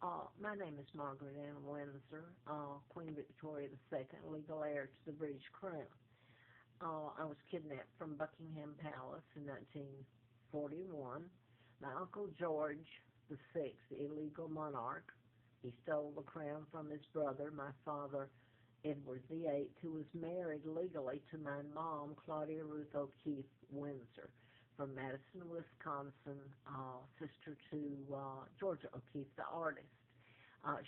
My name is Margaret Ann Windsor, Queen Victoria II, legal heir to the British Crown. I was kidnapped from Buckingham Palace in 1941. My Uncle George VI, the illegal monarch, he stole the crown from his brother, my father, Edward VIII, who was married legally to my mom, Claudia Ruth O'Keefe Windsor, from Madison, Wisconsin, sister to Georgia O'Keefe, the artist.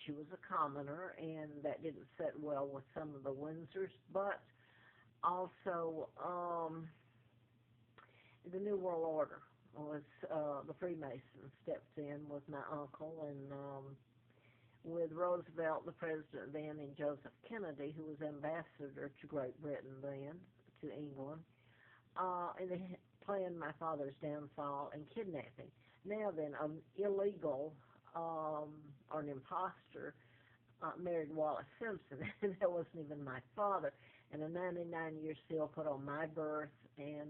She was a commoner, and that didn't sit well with some of the Windsors, but also the New World Order was, the Freemasons stepped in with my uncle, and with Roosevelt, the president then, and Joseph Kennedy, who was ambassador to Great Britain then, to England, and they planned my father's downfall and kidnapping. Now then, an illegal or an imposter married Wallace Simpson, and that wasn't even my father, and a 99-year seal put on my birth and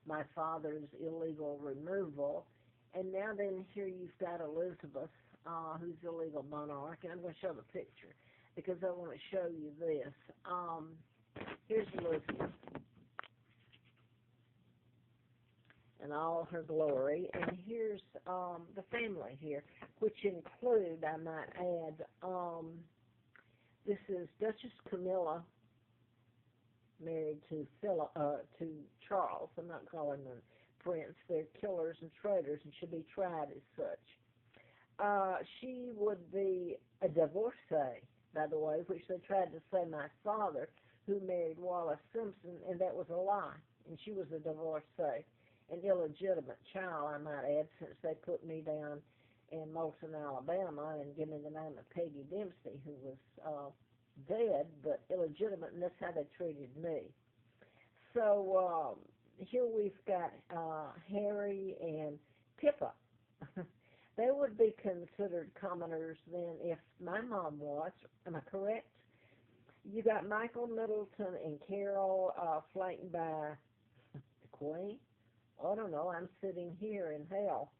my father's illegal removal. And now then, here you've got Elizabeth, who's the illegal monarch, and I'm going to show the picture because I want to show you this. Here's Elizabeth in all her glory, and here's the family here, which include, I might add, this is Duchess Camilla, married to Charles. I'm not calling them prince. They're killers and traitors and should be tried as such. She would be a divorcee, by the way, which they tried to say my father, who married Wallace Simpson, and that was a lie. And she was a divorcee, an illegitimate child, I might add, since they put me down in Moulton, Alabama, and give me the name of Peggy Dempsey, who was dead, but illegitimate, and that's how they treated me. So here we've got Harry and Pippa. They would be considered commoners then if my mom was. Am I correct? You got Michael Middleton and Carol flanked by the Queen. I don't know. I'm sitting here in hell.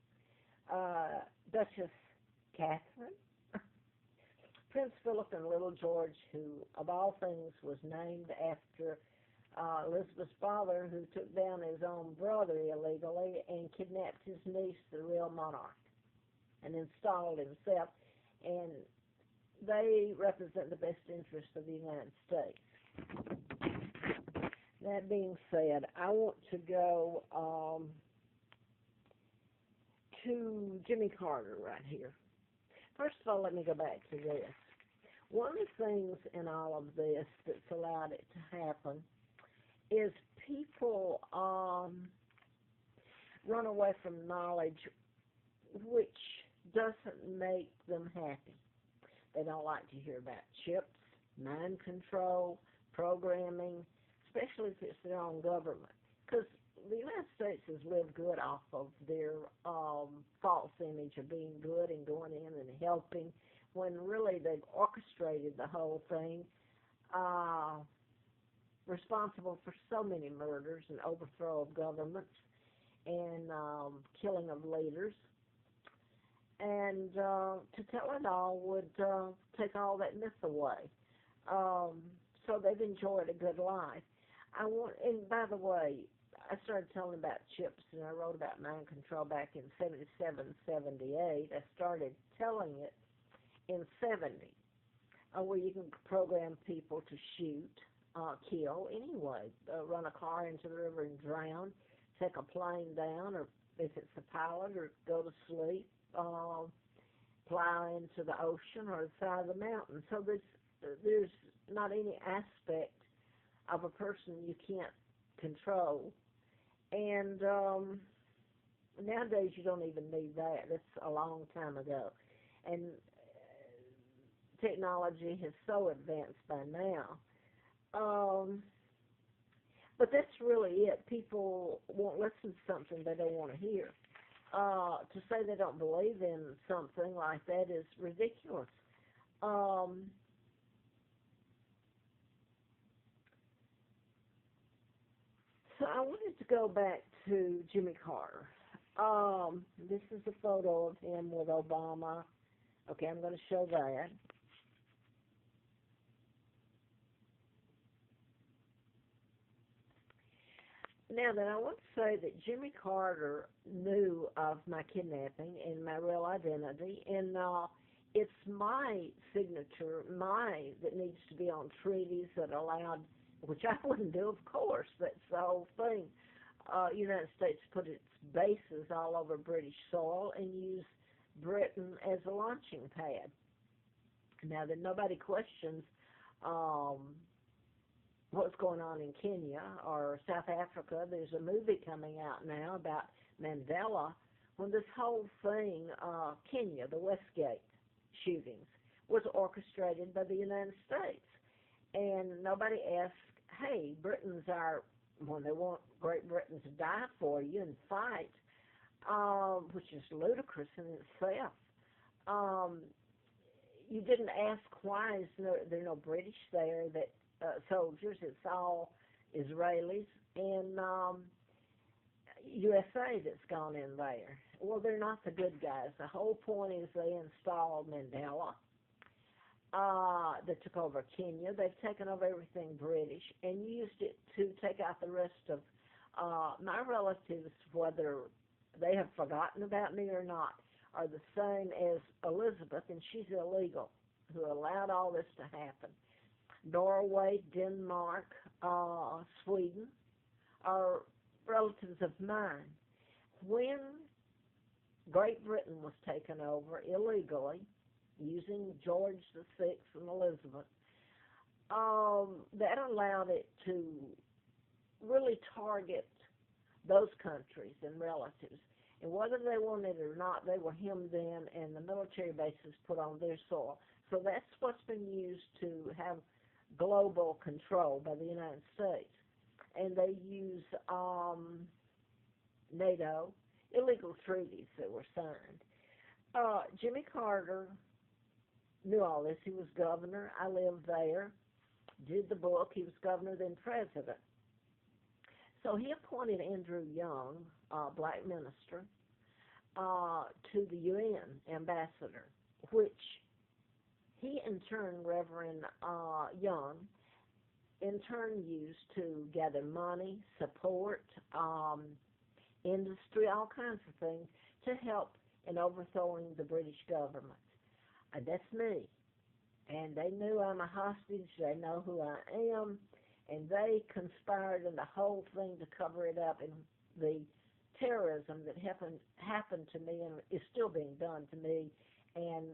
Duchess Catherine. Prince Philip and Little George, who, of all things, was named after Elizabeth's father, who took down his own brother illegally and kidnapped his niece, the real monarch, and installed himself. And they represent the best interest of the United States. That being said, I want to go to Jimmy Carter right here. First of all, let me go back to this. One of the things in all of this that's allowed it to happen is people run away from knowledge which doesn't make them happy. They don't like to hear about chips, mind control, programming, especially if it's their own government. Because the United States has lived good off of their false image of being good and going in and helping, when really they've orchestrated the whole thing, responsible for so many murders and overthrow of governments and killing of leaders. And to tell it all would take all that myth away. So they've enjoyed a good life. And by the way, I started telling about chips, and I wrote about mind control back in 77, 78. I started telling it in 70, where you can program people to shoot, kill anyway, run a car into the river and drown, take a plane down, or if it's a pilot, or go to sleep, plow into the ocean or the side of the mountain. So there's not any aspect of a person you can't control. And nowadays you don't even need that. That's a long time ago. And technology has so advanced by now. But that's really it. People won't listen to something they don't want to hear. To say they don't believe in something like that is ridiculous. So I wanted to go back to Jimmy Carter. This is a photo of him with Obama Okay, I'm going to show that. Now then, I want to say that Jimmy Carter knew of my kidnapping and my real identity, and it's my signature, that needs to be on treaties that allowed, which I wouldn't do, of course. That's the whole thing. United States put its bases all over British soil and used Britain as a launching pad. Now that nobody questions um, what's going on in Kenya or South Africa. There's a movie coming out now about Mandela, when this whole thing, Kenya, the Westgate shootings, was orchestrated by the United States. And nobody asked, hey, Britain's when they want Great Britain to die for you and fight, which is ludicrous in itself. You didn't ask why there are no British there that soldiers. It's all Israelis and USA that's gone in there. Well, they're not the good guys. The whole point is they installed Mandela. They took over Kenya. They've taken over everything British and used it to take out the rest of my relatives, whether they have forgotten about me or not, are the same as Elizabeth, and she's illegal, who allowed all this to happen. Norway, Denmark, Sweden are relatives of mine. When Great Britain was taken over illegally, using George VI and Elizabeth, that allowed it to really target those countries and relatives. And whether they wanted it or not, they were hemmed in and the military bases put on their soil. So that's what's been used to have global control by the United States. And they use NATO, illegal treaties that were signed. Jimmy Carter knew all this. He was governor. I lived there, did the book. He was governor, then president. So he appointed Andrew Young, black minister, to the UN ambassador, which he in turn, Reverend Young, in turn used to gather money, support, industry, all kinds of things to help in overthrowing the British government. That's me. And they knew I'm a hostage. They know who I am. And they conspired in the whole thing to cover it up, and the terrorism that happened to me and is still being done to me. And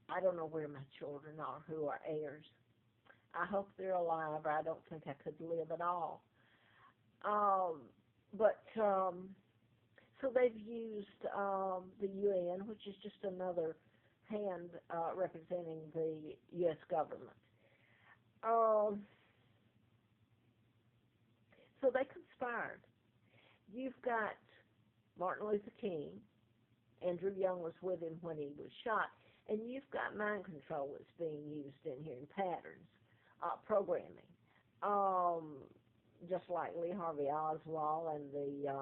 I don't know where my children are who are heirs. I hope they're alive, or I don't think I could live at all. So they've used the UN, which is just another hand representing the U.S. government. So they conspired. You've got Martin Luther King. Andrew Young was with him when he was shot. And you've got mind control that's being used in here in patterns, programming. Just like Lee Harvey Oswald and the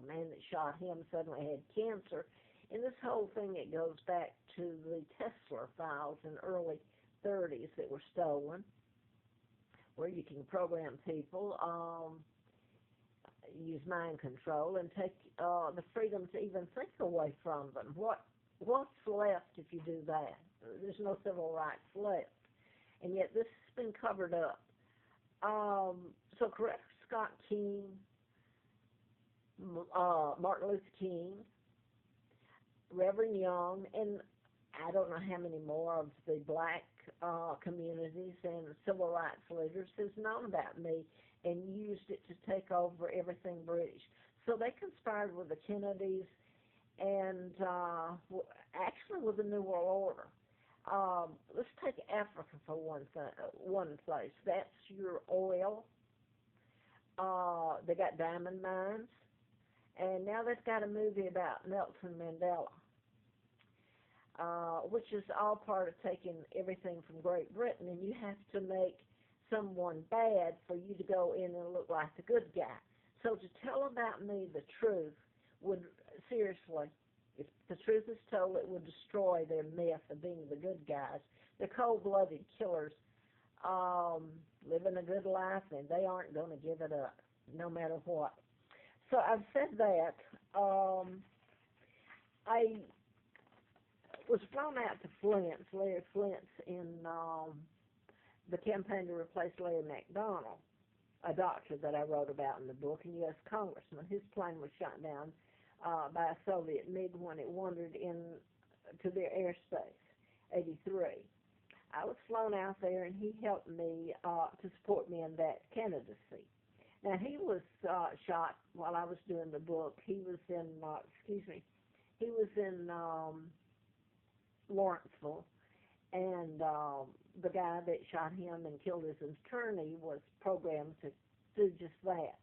man that shot him suddenly had cancer. And this whole thing, it goes back to the Tesla files in the early 30s that were stolen, where you can program people, use mind control, and take the freedom to even think away from them. What's left if you do that? There's no civil rights left. And yet this has been covered up. So Coretta Scott King, Martin Luther King, Reverend Young, and I don't know how many more of the black communities and civil rights leaders has known about me and used it to take over everything British. So they conspired with the Kennedys and actually with the New World Order. Let's take Africa for one place. That's your oil. They got diamond mines. And now they've got a movie about Nelson Mandela, which is all part of taking everything from Great Britain, and you have to make someone bad for you to go in and look like the good guy. So to tell about me the truth would, seriously, If the truth is told, it would destroy their myth of being the good guys. They're cold-blooded killers, living a good life, and they aren't going to give it up, no matter what. So I've said that. I was flown out to Larry Flint's, in the campaign to replace Larry McDonald, a doctor that I wrote about in the book, a U.S. congressman. His plane was shot down by a Soviet MiG when it wandered into their airspace, 83. I was flown out there, and he helped me to support me in that candidacy. Now, he was shot while I was doing the book. He was in, he was in Lawrenceville, and the guy that shot him and killed his attorney was programmed to do just that.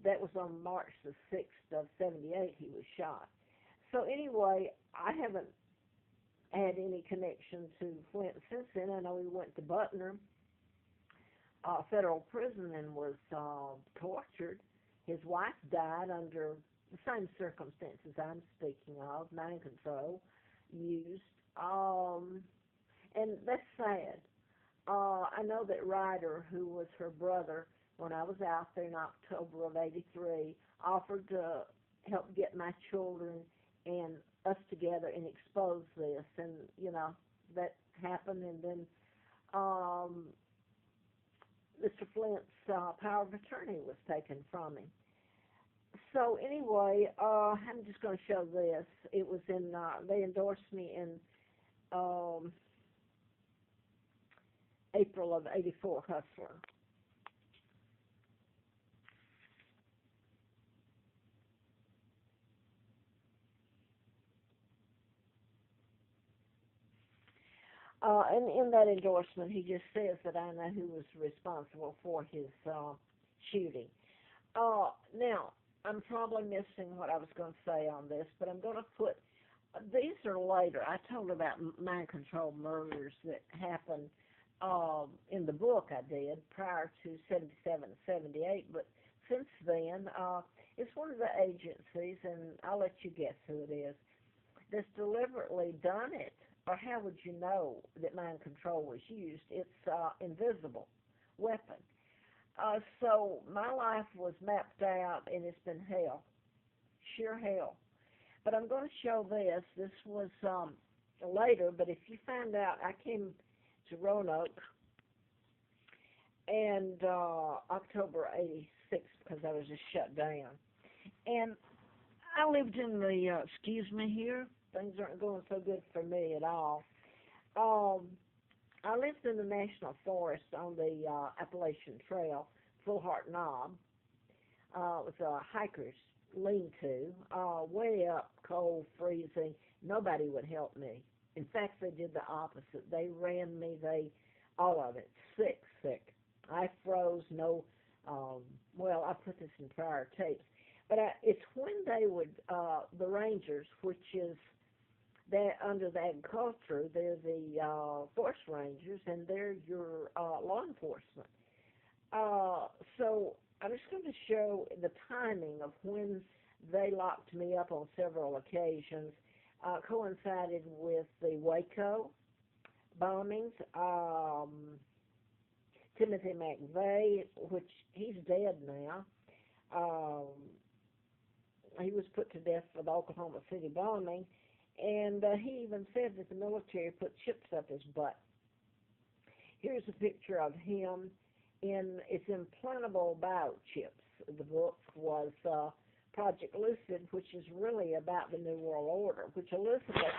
That was on March the 6th of 78 he was shot. So anyway, I haven't had any connection to Flint since then. I know he went to Butner federal prison and was tortured. His wife died under the same circumstances I'm speaking of, mind control used, and that's sad. I know that Ryder, who was her brother, when I was out there in October of 83, offered to help get my children and us together and expose this, and, you know, that happened, and then Mr. Flint's power of attorney was taken from him. So anyway, I'm just going to show this. It was in, they endorsed me in April of 84, Hustler. And in that endorsement, he just says that I know who was responsible for his shooting. Now, I'm probably missing what I was going to say on this, but I'm going to put, these are later. I told about mind control murders that happened in the book I did prior to 77 and 78, but since then, it's one of the agencies, and I'll let you guess who it is, that's deliberately done it. Or how would you know that mind control was used? It's invisible weapon. So my life was mapped out, and it's been hell, sheer hell. But I'm going to show this. This was later, but if you find out, I came to Roanoke and October 86 because I was just shut down. And I lived in the, excuse me here, things aren't going so good for me at all. I lived in the National Forest on the Appalachian Trail, Full Heart Knob. It was a hiker's lean-to, way up, cold, freezing. Nobody would help me. In fact, they did the opposite. They ran me, all of it, sick. I froze, well, I put this in prior tapes. But it's when they would, the rangers, which is, that under the agriculture, they're the forest rangers, and they're your law enforcement. So I'm just going to show the timing of when they locked me up on several occasions. Coincided with the Waco bombings. Timothy McVeigh, which he's dead now. He was put to death for the Oklahoma City bombing. And he even said that the military put chips up his butt. Here's a picture of him it's implantable biochips. The book was Project Lucid, which is really about the New World Order, which Elizabeth